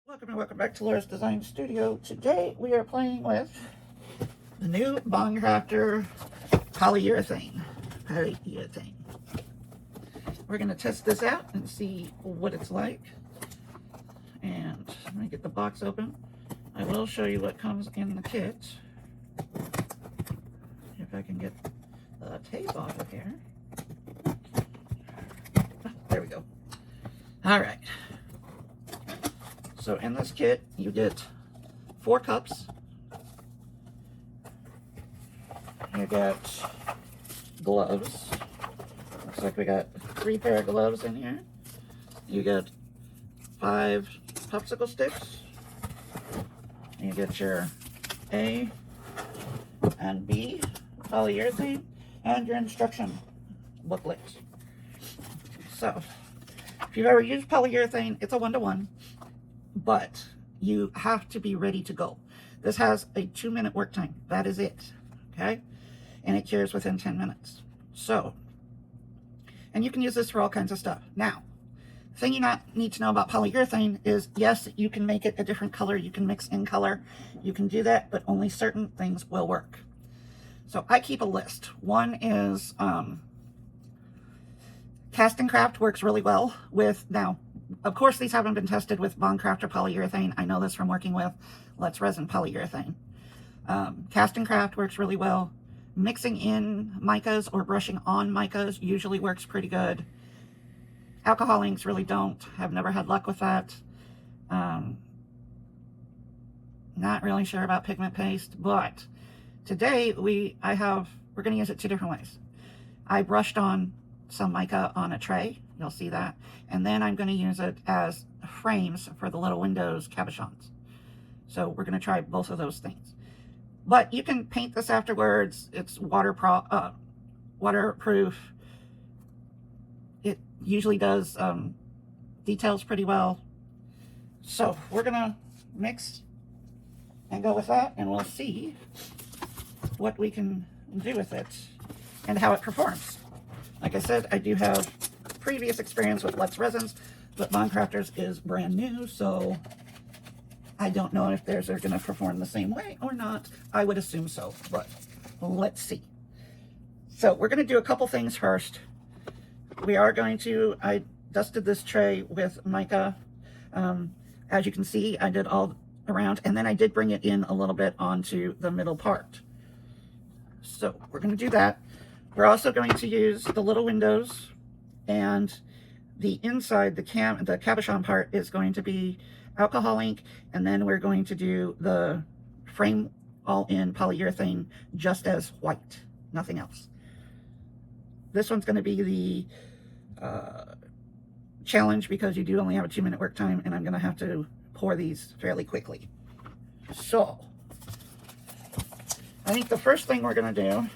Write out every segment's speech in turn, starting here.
Welcome back to Laura's Design Studio. Today we are playing with the new Craftor Polyurethane. We're going to test this out and see what it's like. And I'm going to get the box open. I will show you what comes in the kit. If I can get the tape off of here. There we go. All right. So in this kit, you get 4 cups. You get gloves. Looks like we got 3 pair of gloves in here. You get 5 popsicle sticks. You get your A and B polyurethane and your instruction booklet. So, if you've ever used polyurethane, it's a 1-to-1. But you have to be ready to go. This has a 2-minute work time. That is it. Okay? And it cures within 10 minutes. So, and you can use this for all kinds of stuff. Now, the thing you need to know about polyurethane is, yes, you can make it a different color. You can mix in color. You can do that, but only certain things will work. So I keep a list. One is Cast and Craft works really well with, now, of course, these haven't been tested with Craftor polyurethane. I know this from working with Let's Resin polyurethane. Cast and Craft works really well. Mixing in micas or brushing on micas usually works pretty good. Alcohol inks really don't. I've never had luck with that. Not really sure about pigment paste, but today we're going to use it 2 different ways. I brushed on some mica on a tray. You'll see that. And then I'm going to use it as frames for the little windows cabochons. So we're going to try both of those things. But you can paint this afterwards. It's waterproof. It usually does details pretty well. So we're going to mix and go with that, and we'll see what we can do with it and how it performs. Like I said, I do have previous experience with Let's Resins, but Craftor's is brand new, so I don't know if theirs are going to perform the same way or not. I would assume so, but let's see. So we're going to do a couple things first. I dusted this tray with mica. As you can see, I did all around, and then I did bring it in a little bit onto the middle part. So we're going to do that. We're also going to use the little windows, and the inside, the cabochon part is going to be alcohol ink, and then we're going to do the frame all in polyurethane just as white, nothing else. This one's going to be the challenge because you do only have a 2-minute work time, and I'm going to have to pour these fairly quickly. So, I think the first thing we're going to do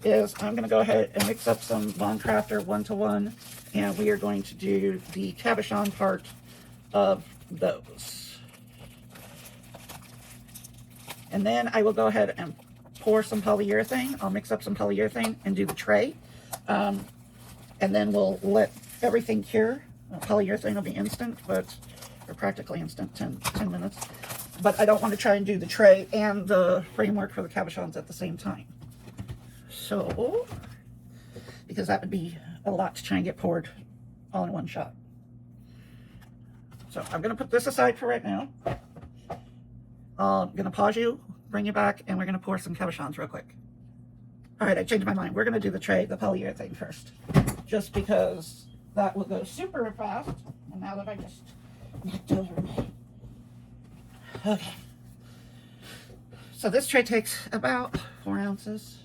is I'm going to go ahead and mix up some Craftor 1-to-1, and we are going to do the cabochon part of those. And then I will go ahead and pour some polyurethane. I'll mix up some polyurethane and do the tray. And then we'll let everything cure. Polyurethane will be instant, or practically instant, 10 minutes. But I don't want to try and do the tray and the framework for the cabochons at the same time. So, because that would be a lot to try and get poured all in one shot. So I'm going to put this aside for right now. I'm going to pause you, bring you back, and we're going to pour some cabochons real quick. All right, I changed my mind. We're going to do the tray, the polyurethane first, just because that will go super fast. And now that I just knocked over me. Okay. So this tray takes about 4 ounces.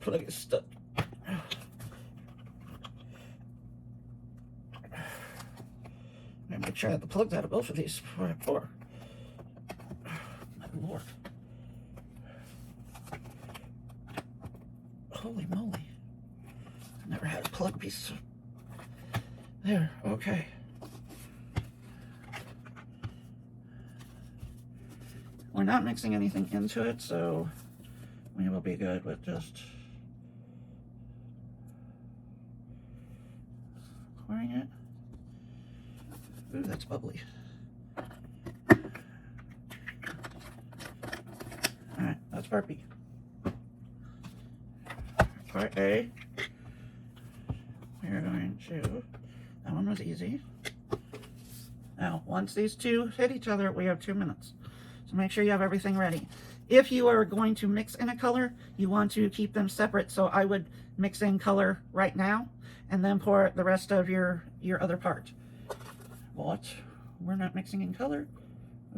Plug is stuck. Make sure I have the plugs out of both of these before I pour. My Lord. Holy moly. I've never had a plug piece. There, okay. We're not mixing anything into it, so we will be good with just pouring it. Ooh, that's bubbly. Alright, that's part B. Part A, we're going to, that one was easy. Now, once these two hit each other, we have 2 minutes. So make sure you have everything ready. If you are going to mix in a color, you want to keep them separate. So I would mix in color right now and then pour the rest of your other part. But we're not mixing in color.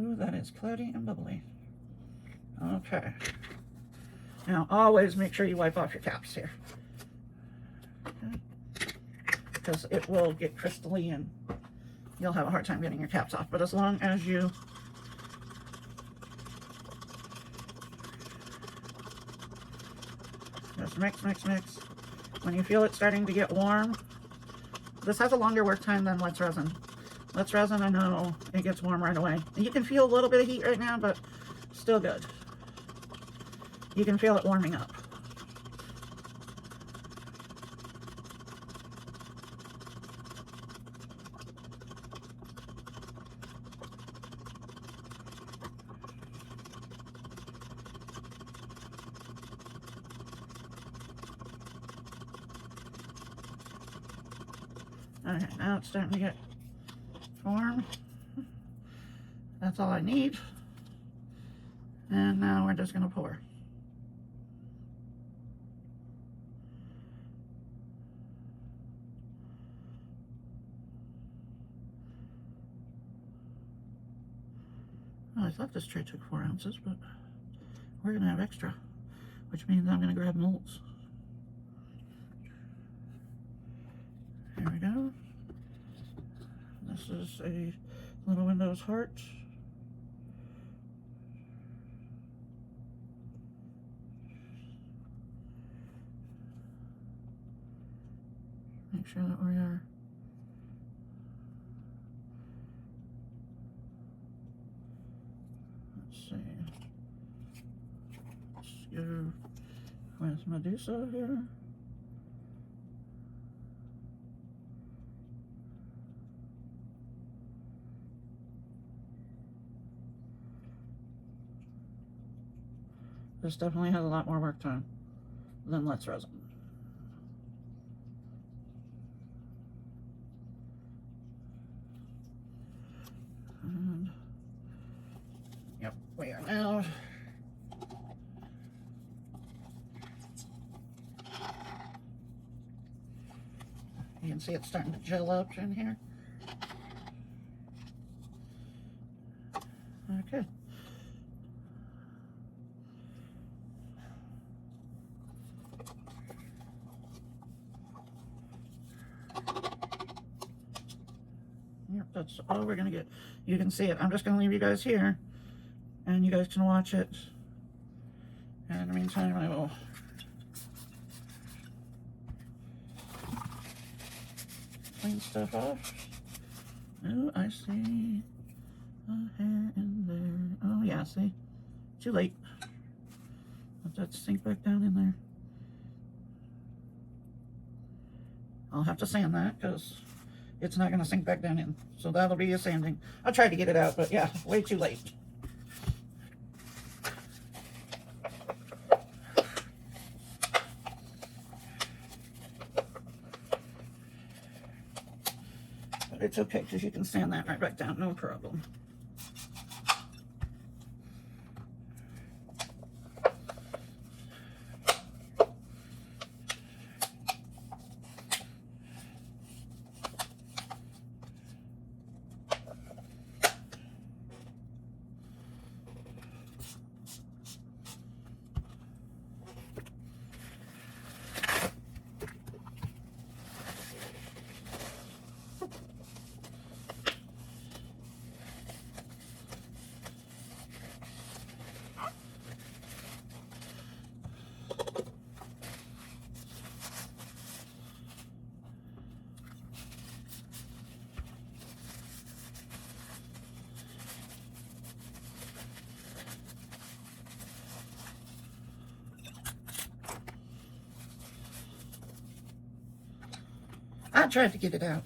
Ooh, that is cloudy and bubbly. Okay. Now, always make sure you wipe off your caps here. Okay. Because it will get crystally and you'll have a hard time getting your caps off. But as long as you just mix, mix, mix. When you feel it starting to get warm, this has a longer work time than Let's Resin. Let's Resin, I know it gets warm right away. And you can feel a little bit of heat right now, but still good. You can feel it warming up. Okay, now it's starting to get warm. That's all I need. And now we're just going to pour. I thought this tray took 4 ounces, but we're going to have extra, which means I'm going to grab molds. Here we go. This is a little Windows heart. Make sure that we are let's go with Medusa here. This definitely has a lot more work time than Let's Resin. And yep, we are now you can see it's starting to gel up in here. Okay. Yep, that's all we're gonna get. You can see it. I'm just gonna leave you guys here and you guys can watch it. And in the meantime, I will clean stuff off. Oh, I see a hair in there. Oh yeah, see? Too late. Let that sink back down in there. I'll have to sand that because it's not going to sink back down in. So that'll be a sanding. I tried to get it out, but yeah, way too late. But it's okay because you can sand that right back down, no problem. I tried to get it out.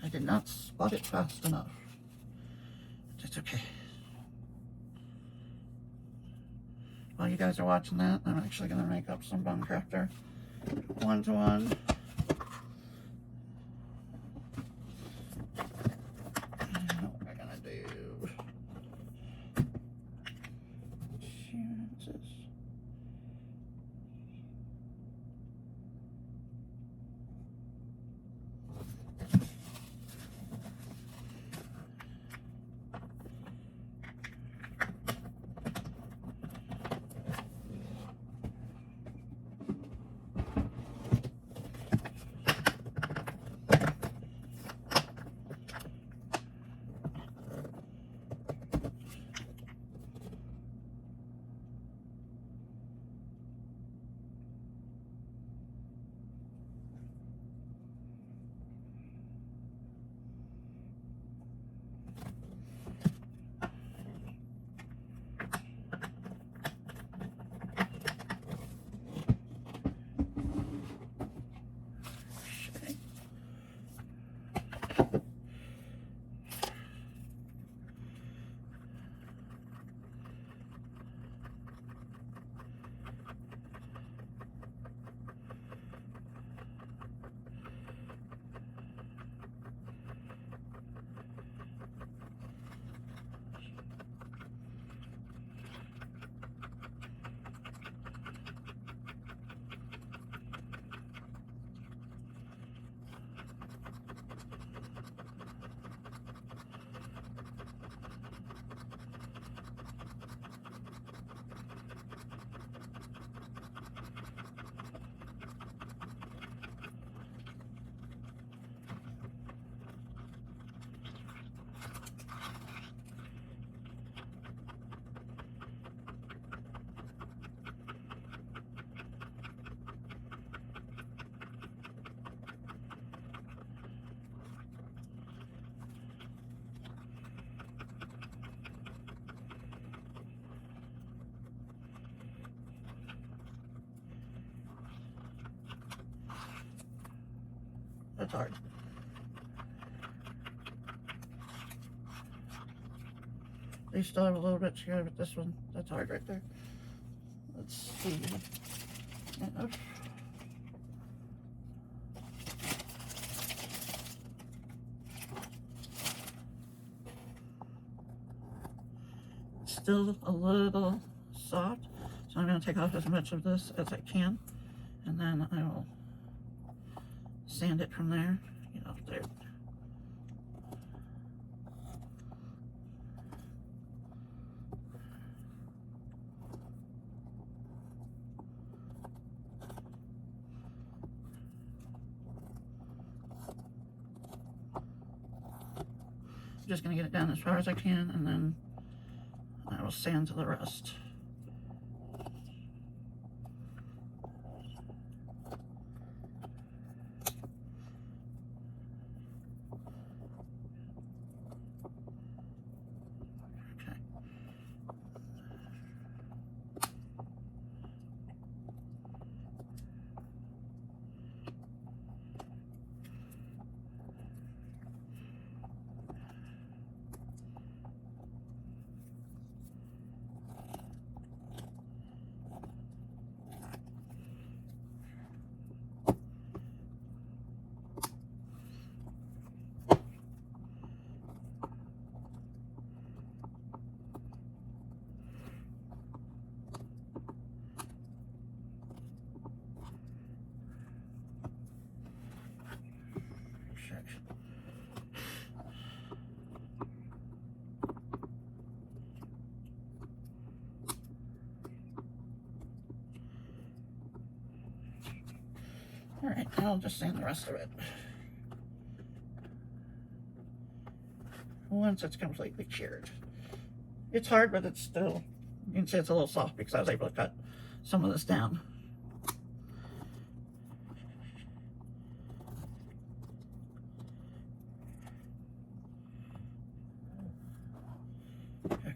I did not spot it fast enough. That's okay. While you guys are watching that, I'm actually going to make up some Bone Crafter 1-to-1. What we're going to do. Chances. That's hard. They still have a little bit to go, but this one, that's hard right there. Let's see. Enough. Still a little soft, so I'm going to take off as much of this as I can, and then I will sand it from there. You know, there. I'm just going to get it down as far as I can, and then I will sand to the rest. Alright, now I'll just sand the rest of it. Once it's completely cured. It's hard, but it's still, you can see it's a little soft because I was able to cut some of this down. Okay.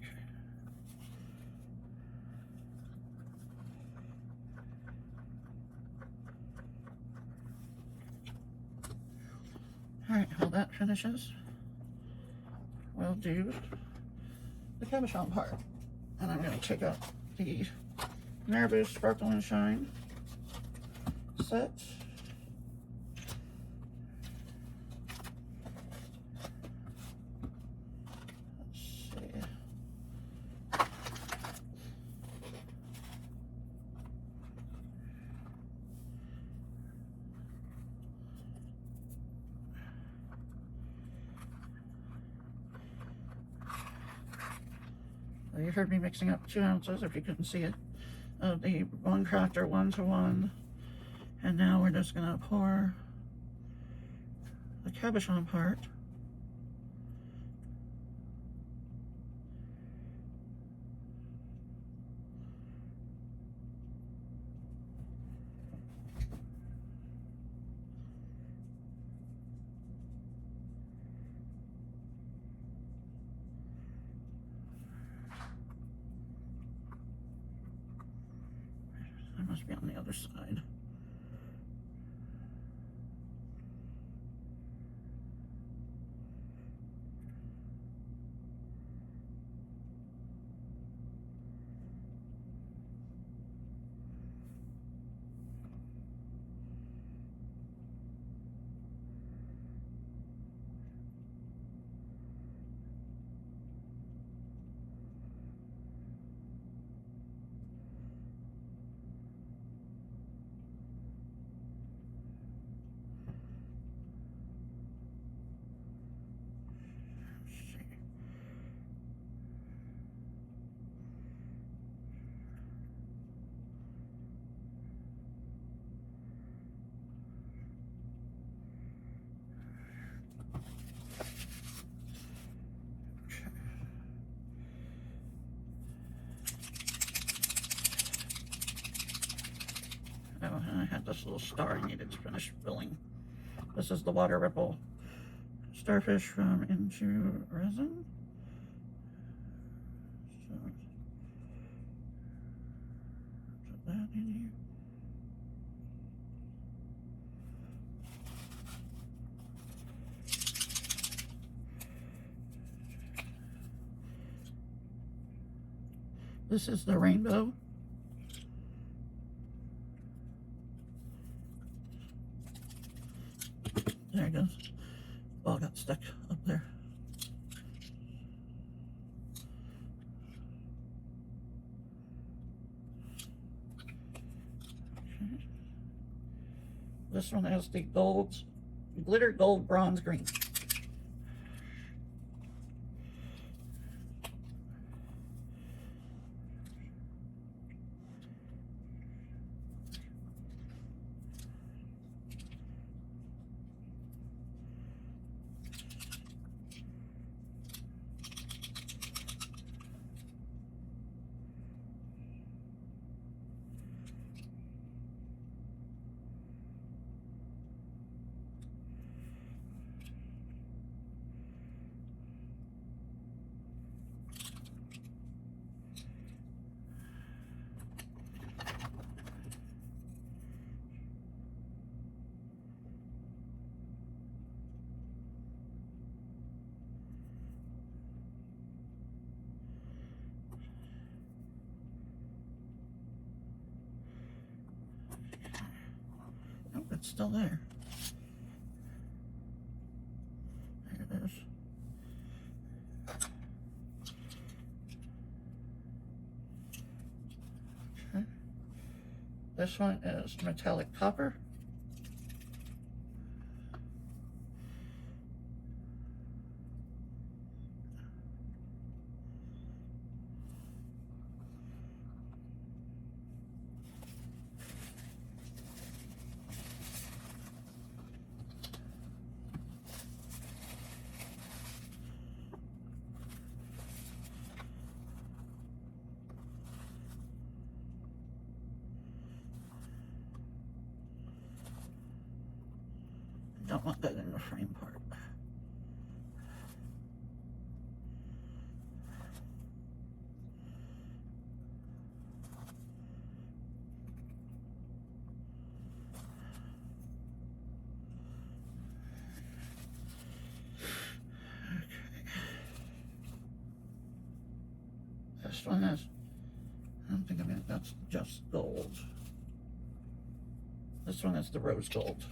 Alright, while that finishes, we'll do the cabochon part. And I'm going to take out the Marabou Sparkle and Shine set. Let's see. You heard me mixing up 2 ounces, if you couldn't see it, of the one Craftor 1-to-1. And now we're just going to pour the cabochon part That must be on the other side. Oh, and I had this little star I needed to finish filling. This is the Water Ripple Starfish from Into Resin. So, put that in here. This is the rainbow. There it goes. Ball got stuck up there. Okay. This one has the gold, glitter gold bronze green. Nope, it's still there. There it is. Okay. This one is metallic copper. Don't want that in the frame part. This one is, I don't think I mean that's just gold. This one is the rose gold.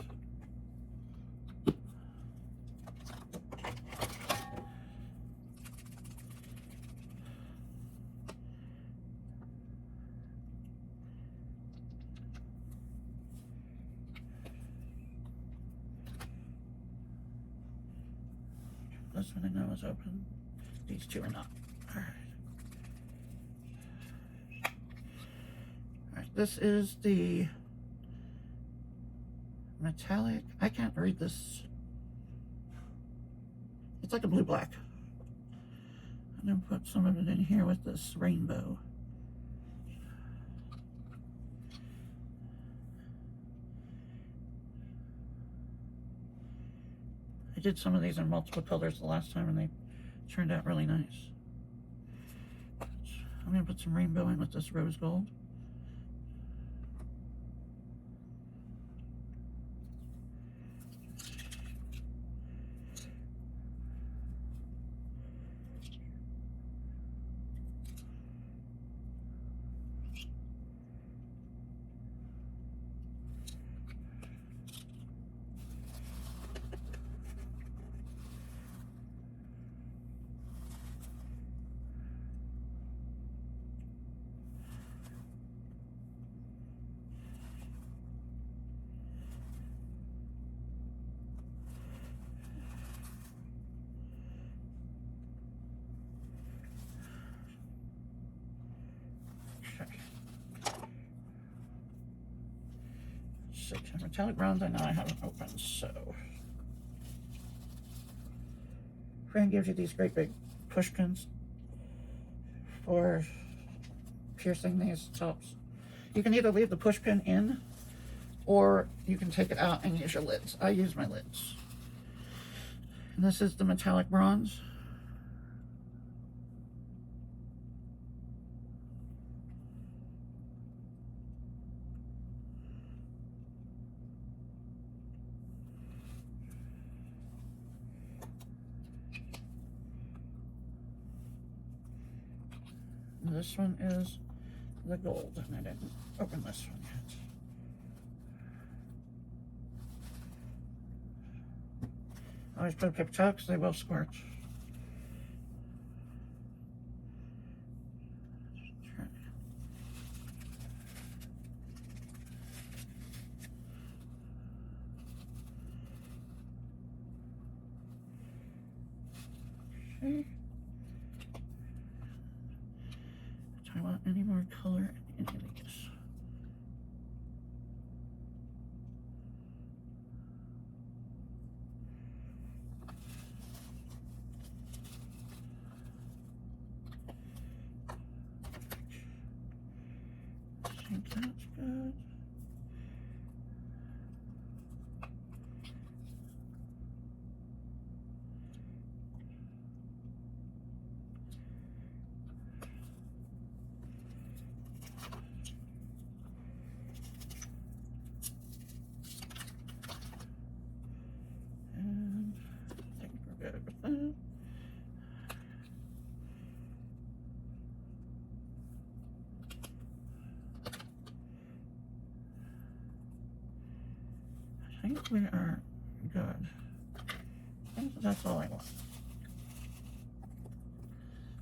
This one I know is open. These two are not. Alright. Alright, this is the metallic. I can't read this. It's like a blue-black. I'm going to put some of it in here with this rainbow. I did some of these in multiple colors the last time and they turned out really nice. I'm going to put some rainbow in with this rose gold. Metallic bronze I know I haven't opened, so Fran gives you these great big push pins for piercing these tops. You can either leave the push pin in or you can take it out and use your lids. I use my lids. And this is the metallic bronze. This one is the gold, and I didn't open this one yet. I always put a paper towel because they will scorch. Okay. Do I want any more color in any of these? I think that's good. I think we are good. I think that's all I want.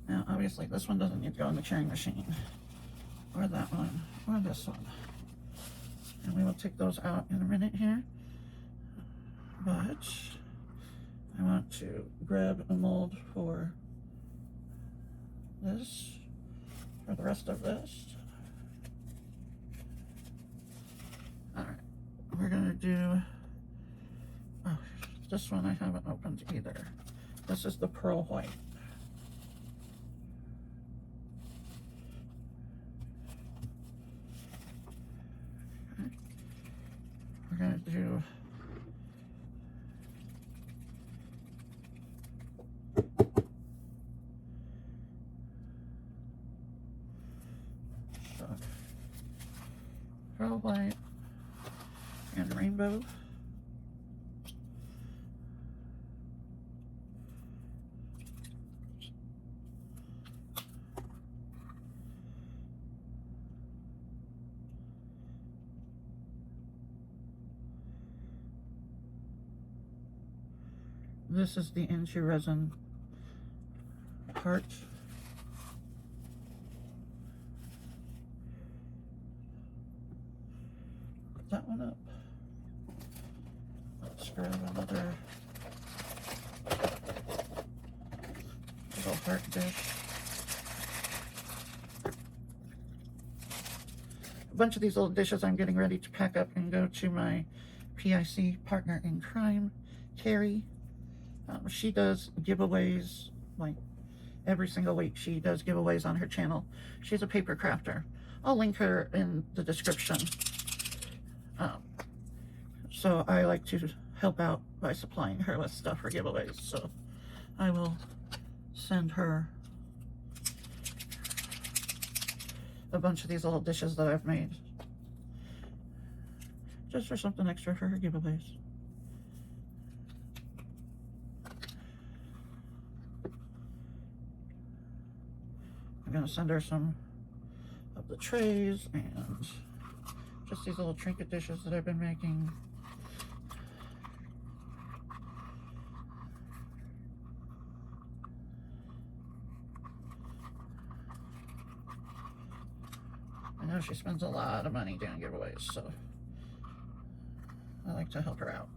Now, obviously, this one doesn't need to go in the curing machine, or that one, or this one. And we will take those out in a minute here. But I want to grab a mold for this, for the rest of this. Alright, we're gonna do, oh, this one I haven't opened either. This is the pearl white. Okay. We're gonna do pearl white and rainbow. This is the Inchi Resin heart. Put that one up. Let's grab another little heart dish. A bunch of these little dishes I'm getting ready to pack up and go to my PIC partner in crime, Carrie. She does giveaways like every single week. She does giveaways on her channel. She's a paper crafter. I'll link her in the description. So I like to help out by supplying her with stuff for giveaways. So I will send her a bunch of these little dishes that I've made, just for something extra for her giveaways. I'm gonna send her some of the trays and just these little trinket dishes that I've been making. I know she spends a lot of money doing giveaways, so I like to help her out.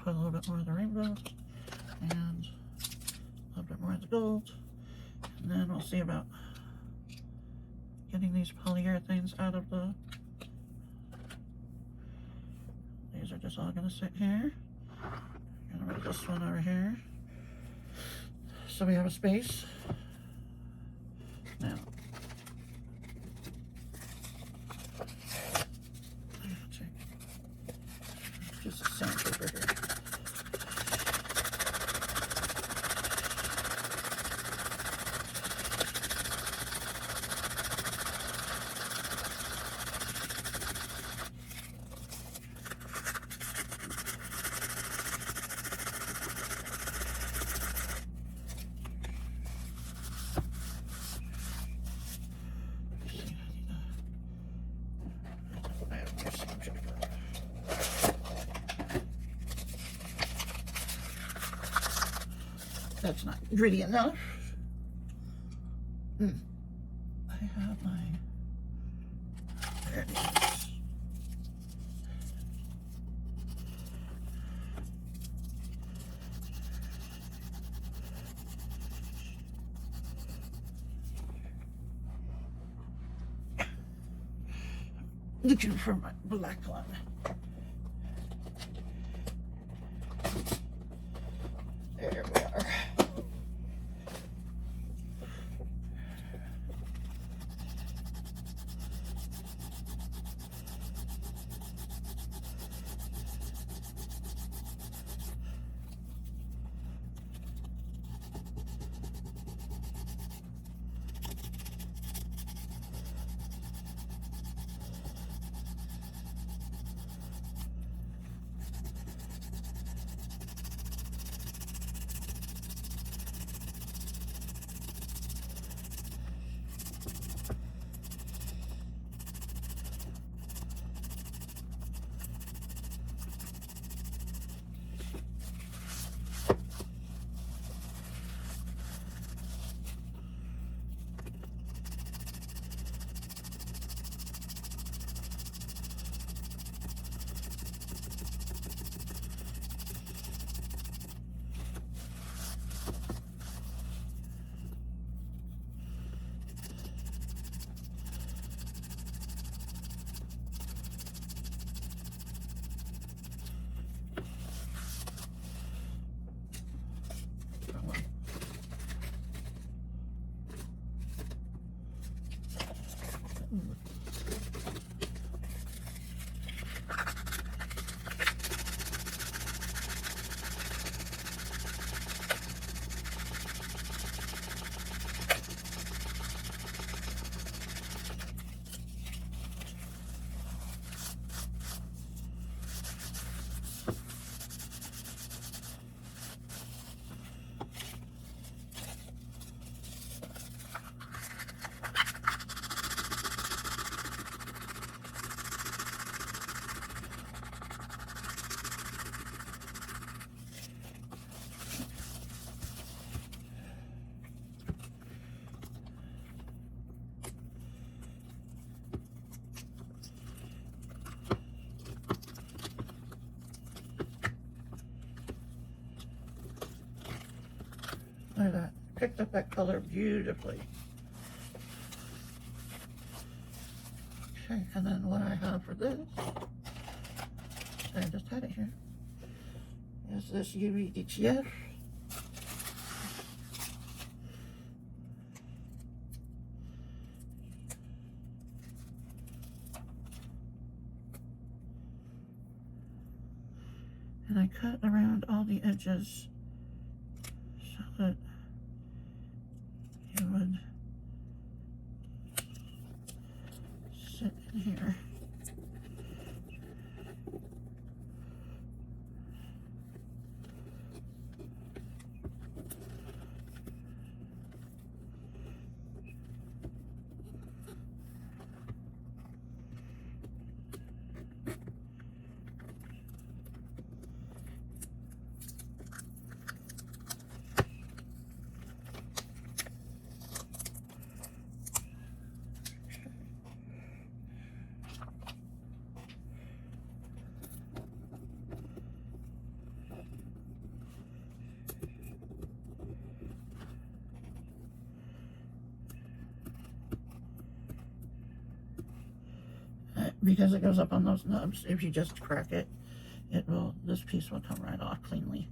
Put a little bit more of the rainbow and a little bit more of the gold, and then we'll see about getting these polyurethanes out of the. These are just all gonna sit here. I'm gonna move this one over here so we have a space. Now, just a sandpaper here. That's not gritty enough. I have my, there it is. Looking for my black one. There we are. picked up that color beautifully. Okay, and then what I have for this, I just had it here, is this UV DTF. And I cut around all the edges so that it would sit in here. Because it goes up on those nubs, if you just crack it, this piece will come right off cleanly.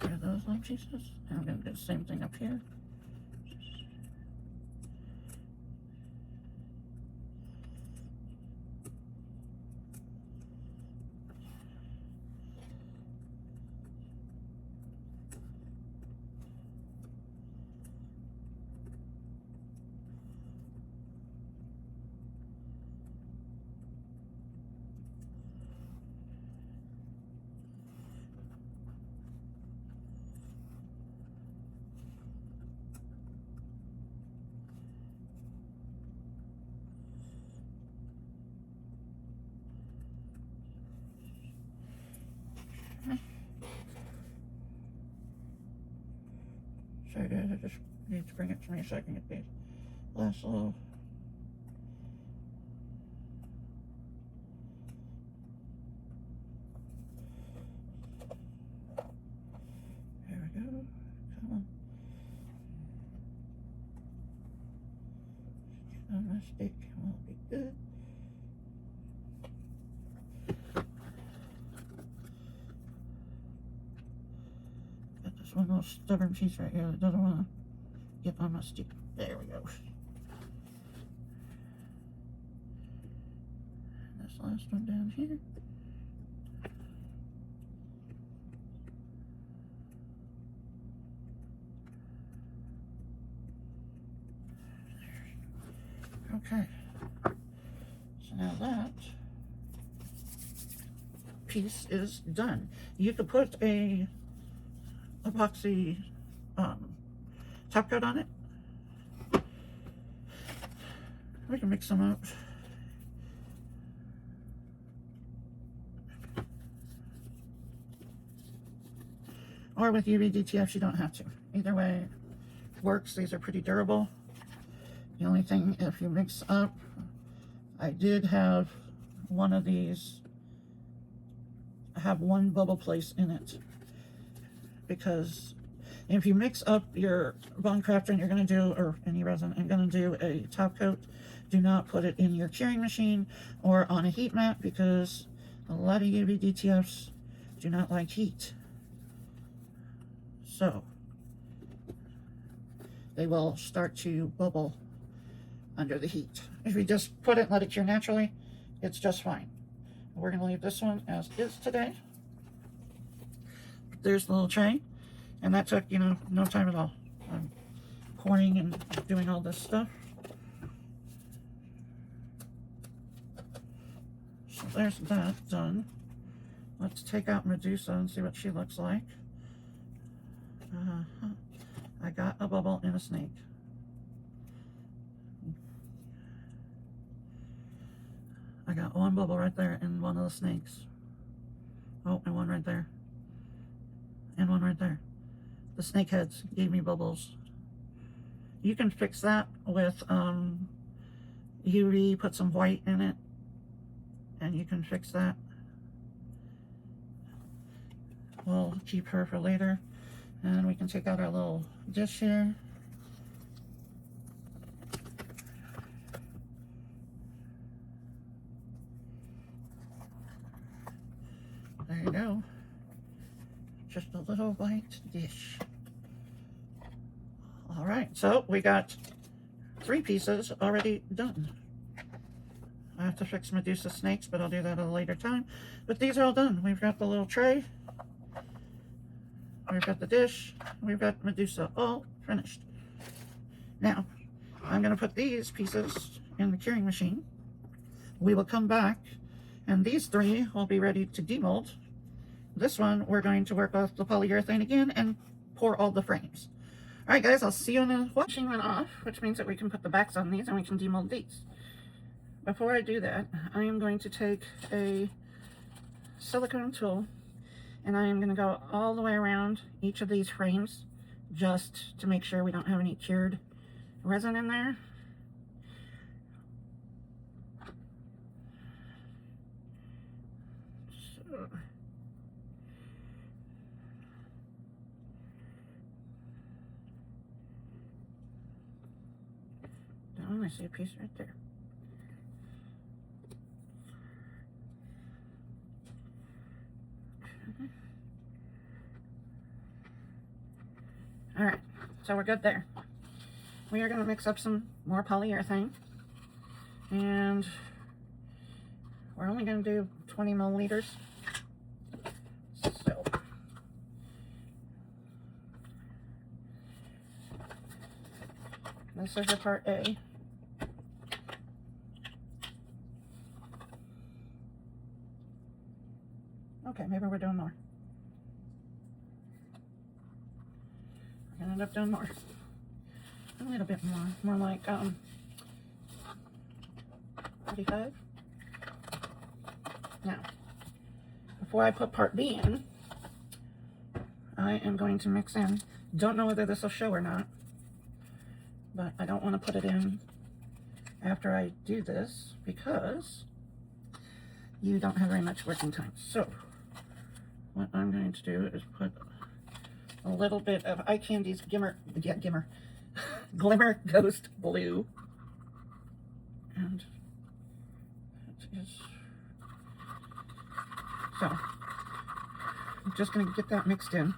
There are those little pieces. And I'm going to do the same thing up here. Sorry guys, I just need to bring it to me so I can get these last little. There we go. Come on. No mistake will be good. One little stubborn piece right here that doesn't want to get on my stick. There we go. And this last one down here. Okay. So now that piece is done. You could put a epoxy top coat on it. We can mix them up. Or with UV DTFs, you don't have to. Either way works. These are pretty durable. The only thing, if you mix up, I did have one of these have one bubble place in it. Because if you mix up your bond crafter and you're going to do, or any resin, and going to do a top coat, do not put it in your curing machine or on a heat mat, because a lot of UV DTFs do not like heat. So they will start to bubble under the heat. If you just put it and let it cure naturally, it's just fine. We're going to leave this one as is today. There's the little tray, and that took, you know, no time at all. I'm pouring and doing all this stuff. So there's that done. Let's take out Medusa and see what she looks like. I got a bubble and a snake. I got one bubble right there and one of the snakes. Oh, and one right there. And one right there. The snake heads gave me bubbles. You can fix that with UV, put some white in it, and you can fix that. We'll keep her for later. And we can take out our little dish here. There you go. Just a little white dish. All right, so we got 3 pieces already done. I have to fix Medusa snakes, but I'll do that at a later time. But these are all done. We've got the little tray. We've got the dish. We've got Medusa all finished. Now, I'm going to put these pieces in the curing machine. We will come back, and these 3 will be ready to demold. This one, we're going to work off the polyurethane again and pour all the frames. All right, guys, I'll see you in a while. Machine went off, which means that we can put the backs on these and we can demold these. Before I do that, I am going to take a silicone tool and I am going to go all the way around each of these frames just to make sure we don't have any cured resin in there. So, down, I see a piece right there. All right, so we're good there. We are going to mix up some more polyurethane, and we're only going to do 20 milliliters. So this is the part A. Okay, maybe we're doing more. We're gonna end up doing more. A little bit more. More like 45. Now, before I put part B in, I am going to mix in. Don't know whether this will show or not, but I don't want to put it in after I do this because you don't have very much working time. So what I'm going to do is put a little bit of Eye Candy's Glimmer Ghost Blue. And it is, so I'm just going to get that mixed in.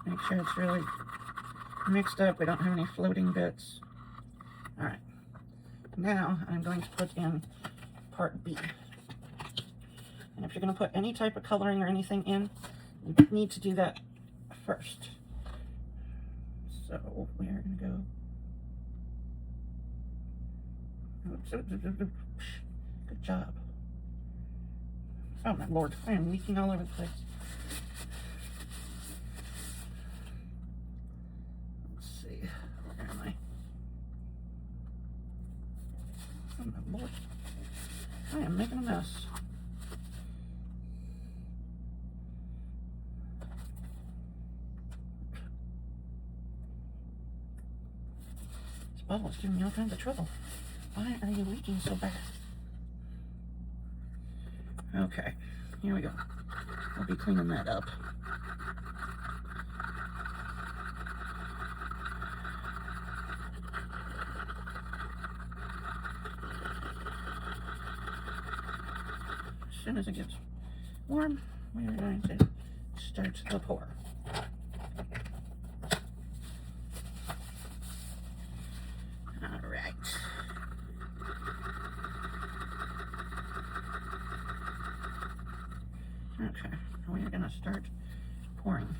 Make sure it's really mixed up. We don't have any floating bits. All right. Now I'm going to put in part B. And if you're going to put any type of coloring or anything in, you need to do that first. So we are going to go. Good job. Oh my lord, I am leaking all over the place. Let's see, where am I? Oh my lord, I am making a mess. This bubble is giving me all kinds of trouble. Why are you leaking so bad? Okay, here we go. I'll be cleaning that up. As soon as it gets warm, we are going to start the pour. All right. Okay, we are going to start pouring.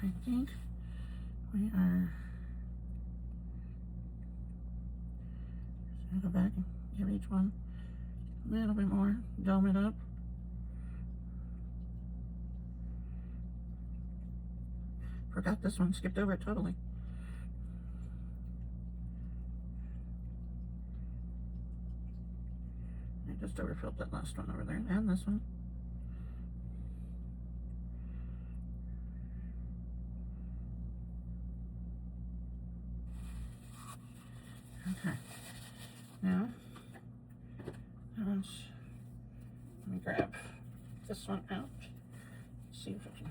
I think we are, go back and give each one a little bit more, dome it up. Forgot this one, skipped over it totally. I just overfilled that last one over there, and this one. Okay, now let me grab this one out, see if I can.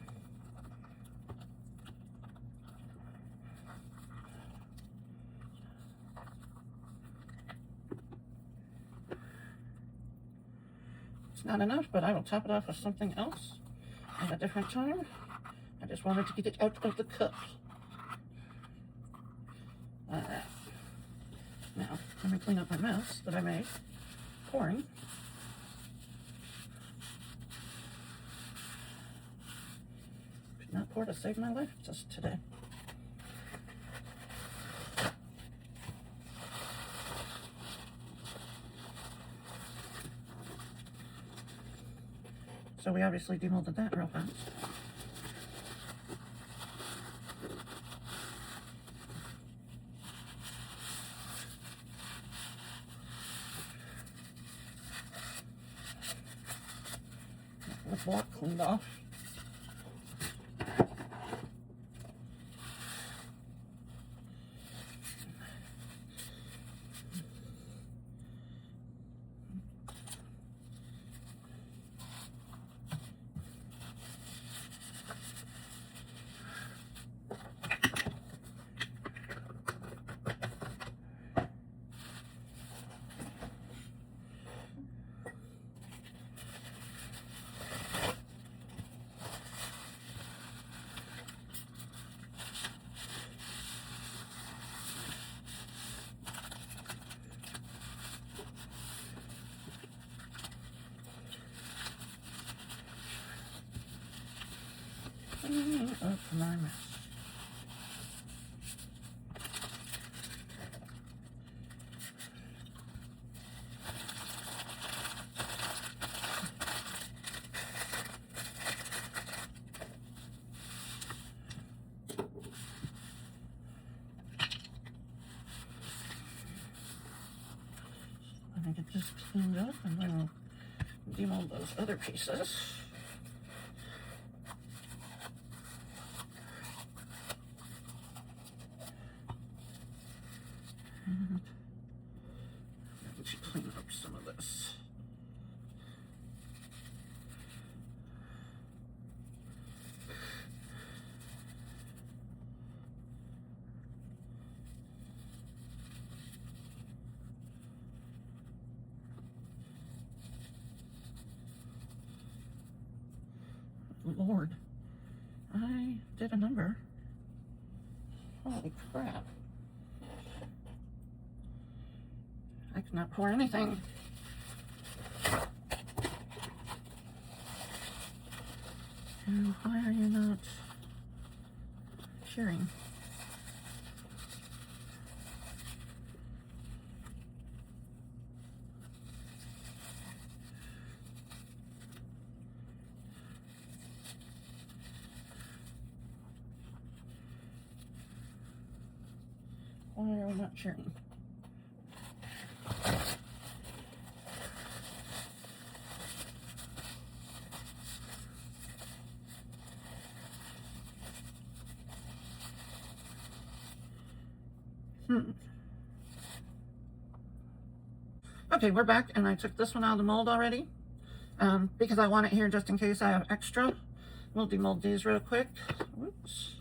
It's not enough, but I will top it off with something else at a different time. I just wanted to get it out of the cup. Alright. Now, let me clean up my mess that I made pouring. Could not pour to save my life just today. So we obviously demolded that real fast. The block cleaned off. Up my mess. Let me get this cleaned up and then we'll demold those other pieces. And let me clean up some of this. Lord, I did a number. Holy crap. I cannot pour anything. And why are you not sharing? Why are we not sharing? Okay, we're back, and I took this one out of the mold already because I want it here just in case I have extra. We'll demold these real quick. Oops.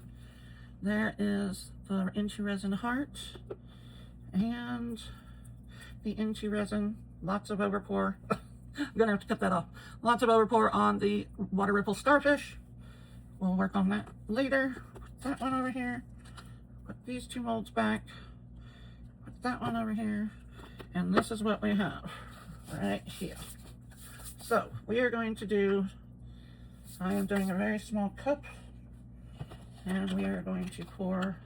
There is the Inchi Resin heart and the Inchi Resin, lots of overpour. I'm gonna have to cut that off. Lots of overpour on the water ripple starfish. We'll work on that later. Put that one over here. Put these two molds back. Put that one over here. And this is what we have right here. So we are going to do, I am doing a very small cup. And we are going to pour.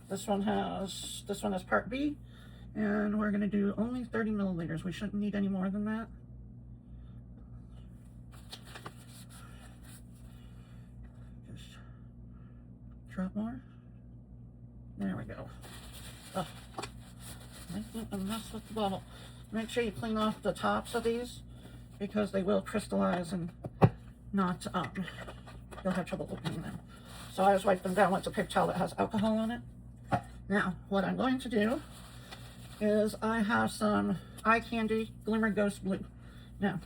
This one is part B, and we're going to do only 30 milliliters. We shouldn't need any more than that. Just drop more. There we go. Oh, making a mess with the bottle. Make sure you clean off the tops of these because they will crystallize and not, you'll have trouble opening them. So I always wipe them down with a paper towel that has alcohol on it. Now, what I'm going to do is I have some Eye Candy Glimmer Ghost Blue. Now,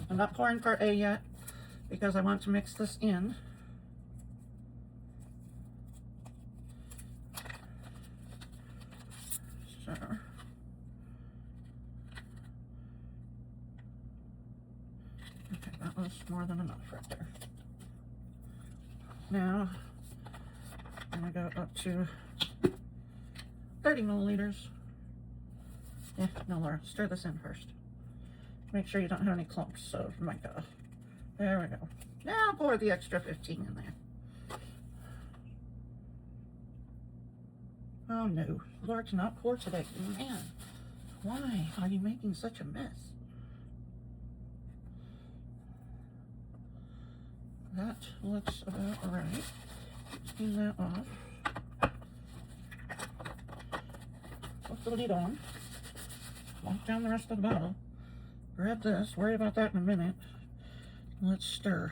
I'm not pouring part A yet because I want to mix this in. So, okay, that was more than enough right there. Now, I'm going to go up to 30 milliliters. Yeah, no, Laura, stir this in first. Make sure you don't have any clumps of mica. There we go. Now pour the extra 15 in there. Oh no, Laura cannot pour today. Man, why are you making such a mess? That looks about right. Clean that off. Put the lid on. Wipe down the rest of the bottle. Grab this. Worry about that in a minute. Let's stir.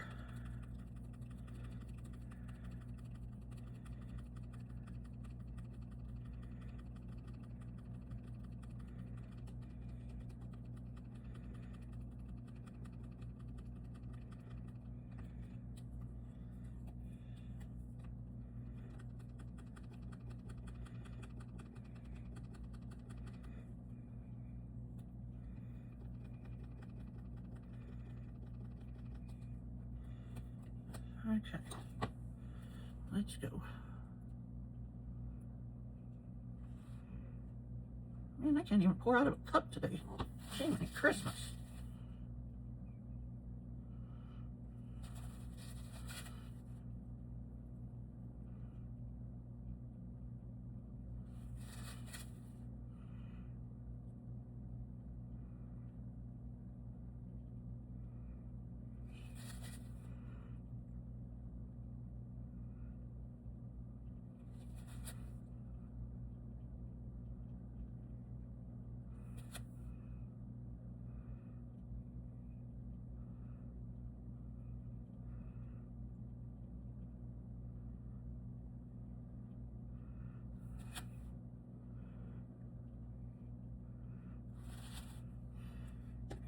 Okay, let's go. Man, I can't even pour out of a cup today. Shame at Christmas.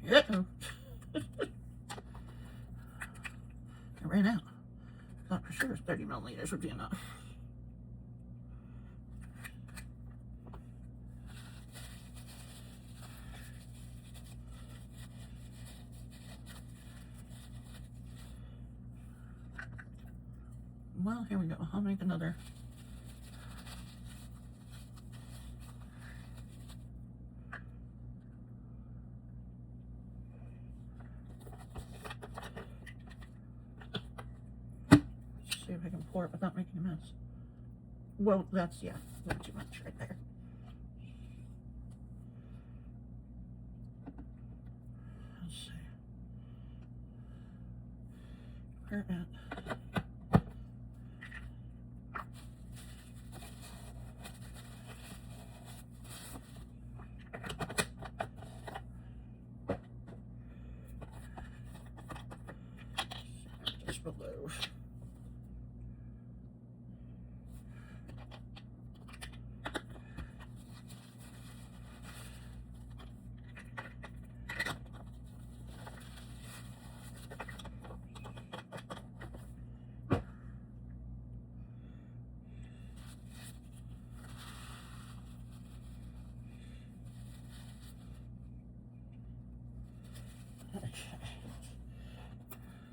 Uh-oh. I ran out. Thought for sure 30 milliliters would be enough. Well, here we go. I'll make another. See if I can pour it without making a mess. Well, that's, yeah, not too much right there. Let's see. Where at? Just below.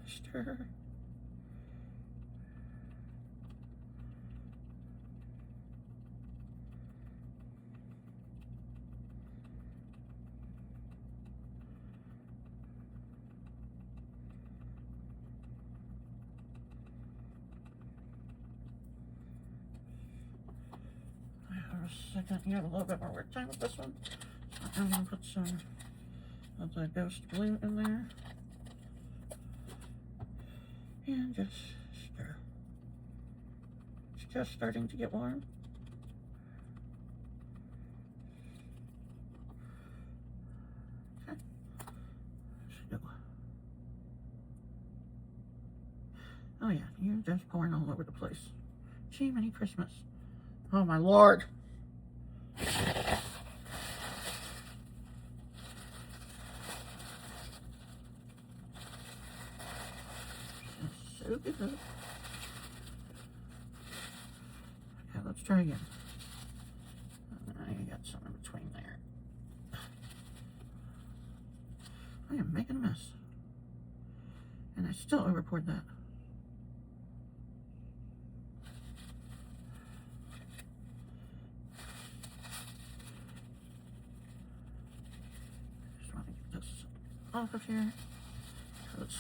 Stir. for a second. You have a little bit more work time with this one. So I'm going to put some of the ghost blue in there. And just stir. It's just starting to get warm. Okay. Oh yeah, you're just pouring all over the place. Gee, many Christmas. Oh my Lord. So good. Okay, let's try again. I got some in between there. I am making a mess. And I still overpoured that. Just want to get this off of here. Because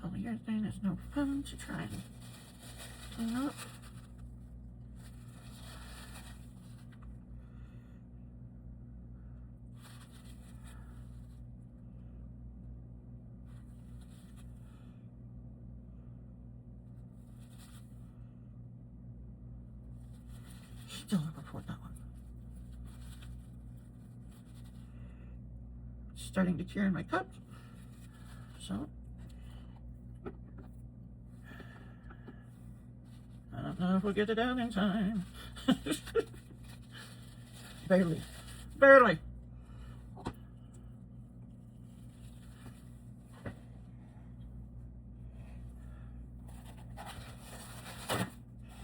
polyurethane is no fun to try and clean up. Still overpoured that one. It's starting to cure in my cup. So I don't know if we'll get it out in time. Barely. Barely.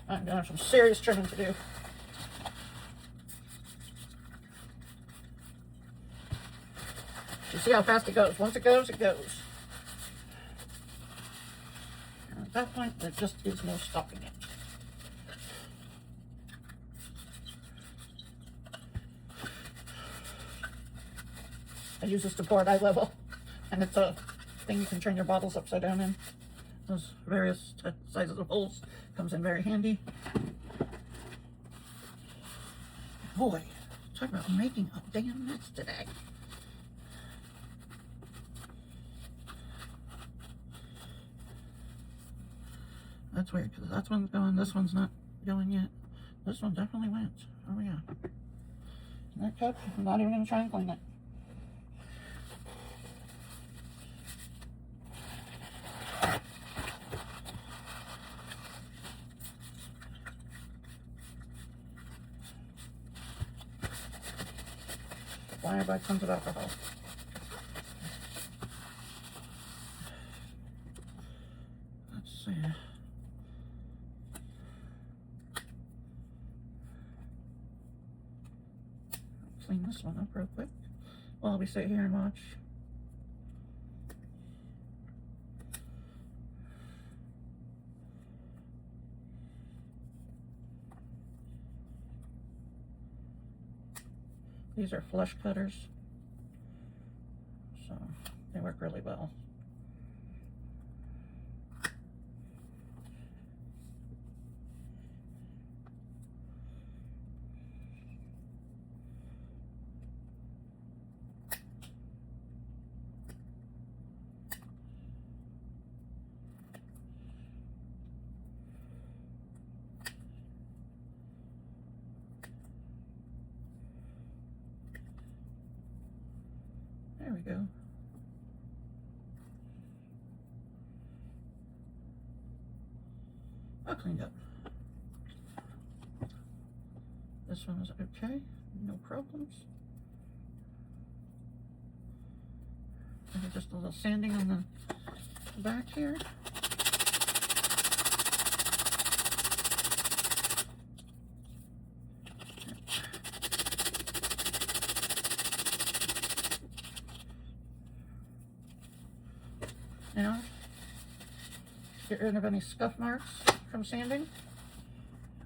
I'm gonna have some serious trimming to do. You see how fast it goes. Once it goes, it goes. And at that point, there just is no stopping it. I use this to pour at eye level, and it's a thing you can turn your bottles upside down in. Those various sizes of holes comes in very handy. Boy, talk about making a damn mess today. That's weird, because that one's going, this one's not going yet. This one definitely went. Oh yeah. And that cup, I'm not even going to try and clean it. Why I buy tons of alcohol? Let's see. Clean this one up real quick while we sit here and watch. These are flush cutters, so they work really well. There we go. All cleaned up. This one is okay, no problems. Maybe just a little sanding on the back here. Now, get rid of any scuff marks from sanding.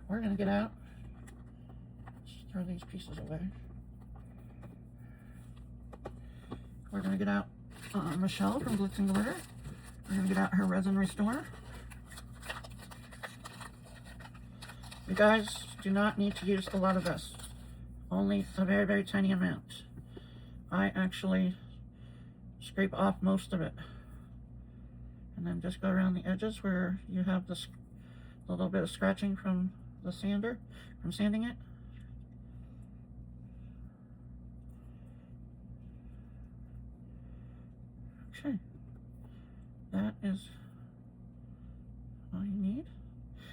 We're going to get out, just throw these pieces away. We're going to get out Michelle from Glitz and Glitter. We're going to get out her Resin Restore. You guys, do not need to use a lot of this. Only a very, very tiny amount. I actually scrape off most of it. And then just go around the edges where you have this a little bit of scratching from the sander, from sanding it. Okay. That is all you need.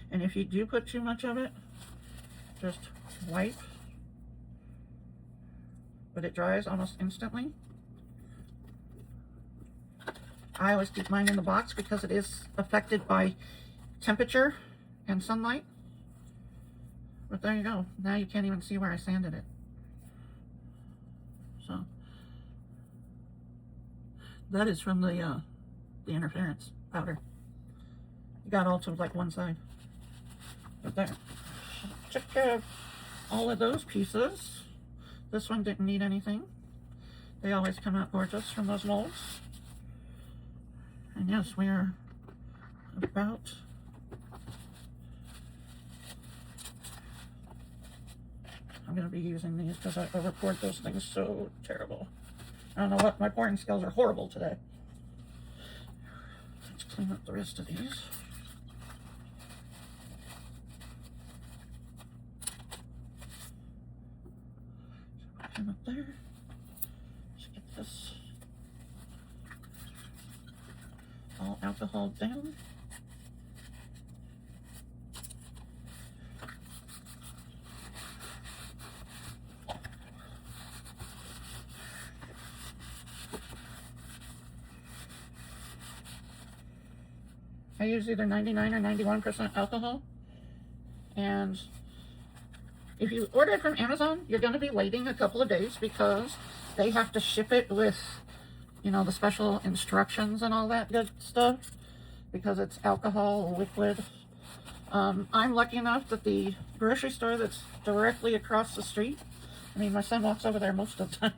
And if you do put too much of it, just wipe. But it dries almost instantly. I always keep mine in the box because it is affected by temperature and sunlight. But there you go. Now you can't even see where I sanded it. So that is from the interference powder. You got all to like one side. But there. Took care of all of those pieces. This one didn't need anything. They always come out gorgeous from those molds. And yes, we are about I'm going to be using these because I record those things so terrible. I don't know what, my pouring skills are horrible today. Let's clean up the rest of these. Put him up there. Let's get this all alcohol down. I use either 99 or 91% alcohol. And if you order it from Amazon, you're going to be waiting a couple of days because they have to ship it with, you know, the special instructions and all that good stuff because it's alcohol liquid. I'm lucky enough that the grocery store that's directly across the street, I mean, my son walks over there most of the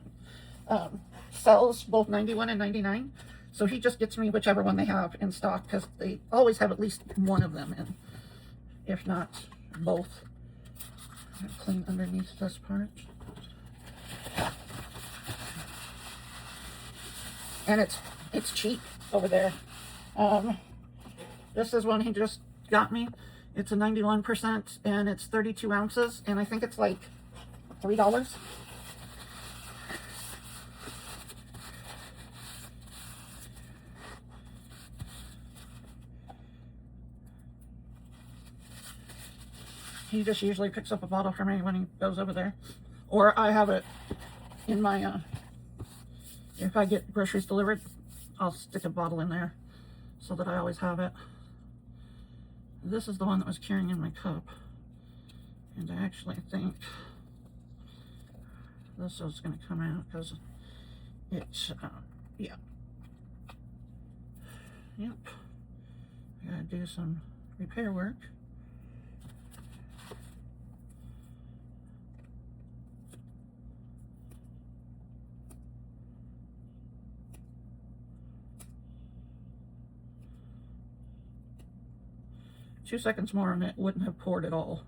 time, sells both 91 and 99. So he just gets me whichever one they have in stock because they always have at least one of them in, if not both. I'm gonna clean underneath this part. And it's cheap over there. This is one he just got me. It's a 91% and it's 32 ounces and I think it's like $3. He just usually picks up a bottle for me when he goes over there. Or I have it in my, if I get groceries delivered, I'll stick a bottle in there so that I always have it. This is the one that was curing in my cup. And I actually think this is going to come out because it's, yeah. Yep. I gotta do some repair work. Two seconds more and it wouldn't have poured at all.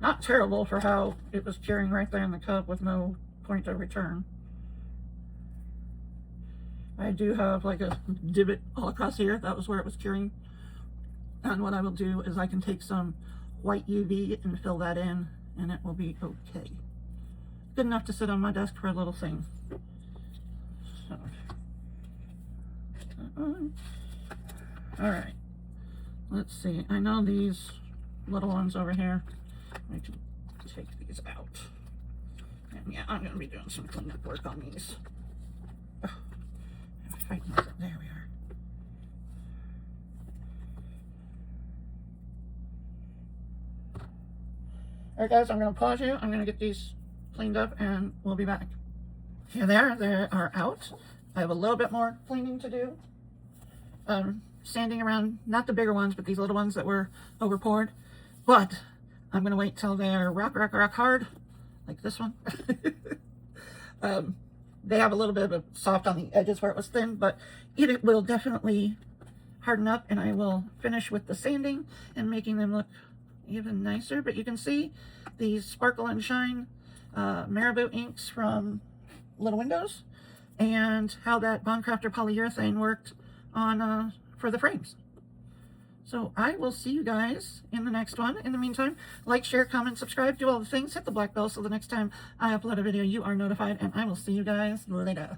Not terrible for how it was curing right there in the cup with no point of return. I do have like a divot all across here. That was where it was curing. And what I will do is I can take some white UV and fill that in and it will be okay. Good enough to sit on my desk for a little thing. So. All right. Let's see. I know these little ones over here. I can take these out. And yeah, I'm going to be doing some cleanup work on these. Oh, I'm fighting with it. There we are. Alright guys, I'm going to pause you. I'm going to get these cleaned up and we'll be back. Here they are out. I have a little bit more cleaning to do. Sanding around, not the bigger ones, but these little ones that were over poured. But I'm going to wait till they're rock hard, like this one. They have a little bit of a soft on the edges where it was thin, but it will definitely harden up, and I will finish with the sanding and making them look even nicer. But you can see these sparkle and shine marabou inks from Little Windows, and how that Bond Crafter polyurethane worked on for the frames. So I will see you guys in the next one. In the meantime, like, share, comment, subscribe, do all the things, hit the black bell so the next time I upload a video you are notified, and I will see you guys later.